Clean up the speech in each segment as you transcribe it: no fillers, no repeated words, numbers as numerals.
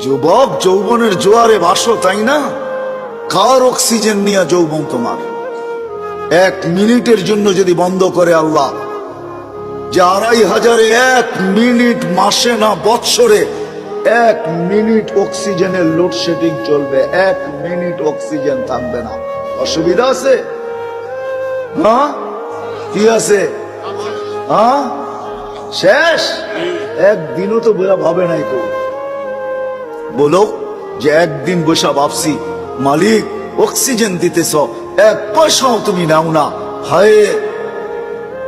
যুবক, যৌবনের জোয়ারে ভাসো, তাই না? কার অক্সিজেন নিয়ে যৌবন তোমার? 1 মিনিটের জন্য যদি বন্ধ করে আল্লাহ, যে 2500 1 মিনিট, মাসে না বৎসরে 1 মিনিট অক্সিজেনের লোডশেডিং চলবে, 1 মিনিট অক্সিজেন থাকবে না, অসুবিধা আছে? হ্যাঁ, কি আছে? হ্যাঁ, শেষ। একদিনও তো ভাবে নাই তো। বলো যে একদিন বসা ভাবছি, মালিক অক্সিজেন দিতেছ, 1 পয়সাও তুমি নাও না, হায়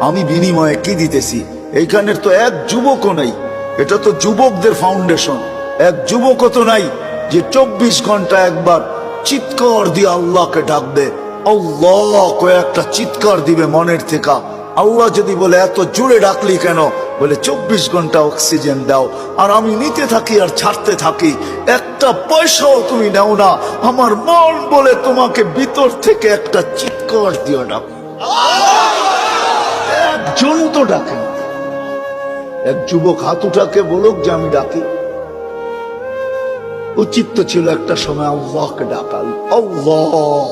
আমি বিনিময়ে কি দিতেছি? এইখানের তো 1 যুবকও নাই। এটা তো যুবকদের ফাউন্ডেশন। 1 যুবকও তো নাই যে 24 ঘন্টা একবার চিৎকার দিয়ে আল্লাহকে ডাকবে। আল্লাহ কয়েকটা চিৎকার দিবে মনের থেকে। আল্লাহ যদি বলে এত জোরে ডাকলি কেন? বলে 24 ঘন্টা অক্সিজেন দাও, আর আমি নিতে থাকি আর ছাড়তে থাকি, 1টা পয়সাও তুমি নাও না। আমার মন বলে তোমাকে ভিতর থেকে একটা চিৎকার দিয়ে ডাক। একজন তো ডাকে। 1 যুবক হাত উঠাকে বলুক যে আমি ডাকি। উচিত তো ছিল একটা সময় আল্লাহকে ডাকাল, আল্লাহ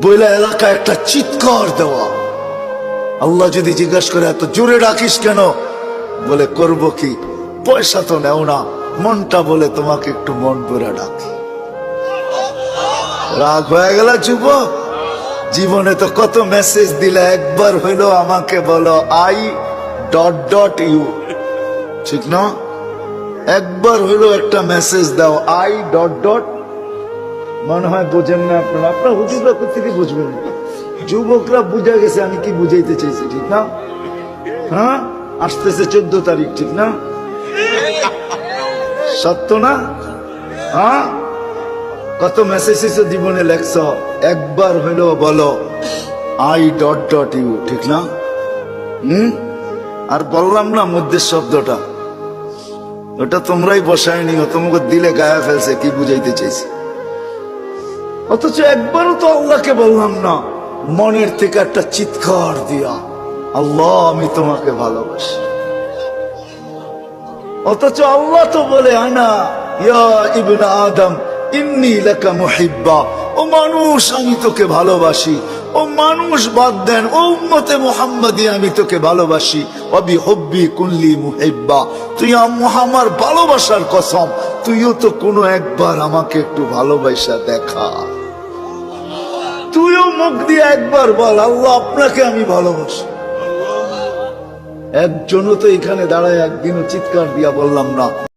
বইলা এলাকায় একটা চিৎকার দেওয়া। আল্লাহ যদি জিজ্ঞাসা করে এত জোরে ডাকিস কেন? বলে করব কি, পয়সা তো নেও না, মনটা বলে তোমাকে একটু মন ভরে ডাকি। রাগ হয়ে গেল যুবক? জীবনে তো কত মেসেজ দিলে, একবার হইলো আমাকে বলো I.U, ঠিক না? একবার হইলো একটা মেসেজ দাও I. মনে হয় বোঝেন না আপনারা, আপনার হুজুররা কোথেকে বুঝবেন? যুবকরা বুঝা গেছে আমি কি বুঝাইতে চাইছি, ঠিক না? হ্যাঁ, আসতেছে 14 তারিখ, ঠিক না? সত্য না? হ্যাঁ, কত মেসেজ জীবনে লেখছ, একবার হইলো বলো I.U, ঠিক না? আর বললাম না মধ্যে শব্দটা, ওটা তোমরাই বসায় নিও, তোমাকে দিলে গায়ে ফেলছে কি বুঝাইতে চাইছি। অথচ একবারও তো আল্লাহকে বললাম না মনের থেকে একটা চিৎকার দিয়া, আল্লাহ আমি তোমাকে ভালোবাসি। অথচ আল্লাহ তো বলে আনা ইয়া ইবনে আদম ইন্নী লাকা মুহিব্বা, ও মানুষ আমি তোকে ভালোবাসি। ও মানুষ বাদ দেন, ও উম্মতে মুহাম্মাদি আমি তোকে ভালোবাসি। ওয়াবি হুব্বি কুল্লি মুহিব্বা, তুই আমার ভালোবাসার কসম, তুইও তো কোনো একবার আমাকে একটু ভালোবাসা দেখা। তুইও মুখ দিয়ে একবার বল আল্লাহ আপনাকে আমি ভালোবাসি। একজনও তো এখানে দাঁড়ায় একদিনও চিৎকার দিয়া বললাম না